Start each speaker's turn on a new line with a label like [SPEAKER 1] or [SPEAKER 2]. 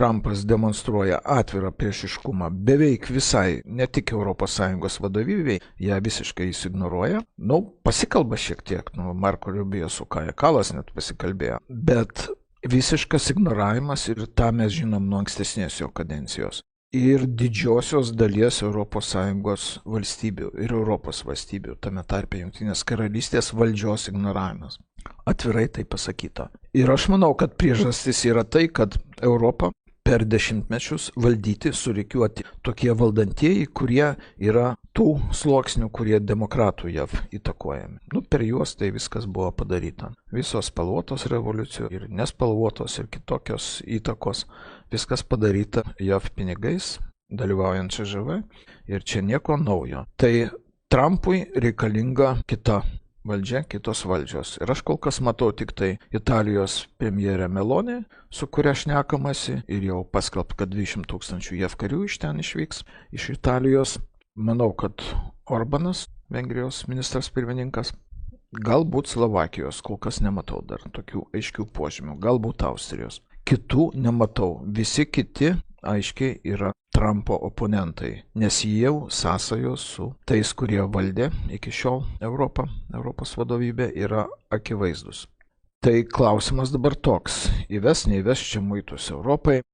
[SPEAKER 1] Trumpas demonstruoja atvirą priešiškumą beveik visai, ne tik ES vadovybei, ją visiškai jis ignoruoja. Pasikalba šiek tiek, Marko Rubio su Kaja Kallas net pasikalbėjo, bet visiškas ignoravimas ir tą mes žinom nuo ankstesnės jo kadencijos. Ir didžiosios dalies ES valstybių ir Europos valstybių, tame tarpe Jungtinės karalystės valdžios ignoravimas. Atvirai tai pasakyta. Ir aš manau, kad priežastis yra tai, kad Europą per dešimtmečius valdyti, surikiuoti tokie valdantieji, kurie yra tų sluoksnių, kurie demokratų JAV įtakojami. Per juos tai viskas buvo padaryta. Visos spalvotos revoliucijos ir nespalvotos ir kitokios įtakos, viskas padaryta JAV pinigais, dalyvaujant ČŽV ir čia nieko naujo. Tai Trumpui reikalinga kita valdžia, kitos valdžios. Ir aš kol kas matau tik tai Italijos premjerę Meloni, su kuria šnekamasi ir jau paskelbta, kad 200 000 JAV karių iš ten išvyks, iš Italijos. Manau, kad Orbanas, Vengrijos ministras pirmininkas, galbūt Slovakijos, kol kas nematau dar tokių aiškių požymių, galbūt Austrijos. Kitų nematau, visi kiti aiškiai yra Trumpo oponentai, nes jie jau sąsajos su tais, kurie valdė iki šiol Europos vadovybė, yra akivaizdus. Tai klausimas dabar toks, įves, neįves čia muitus Europai.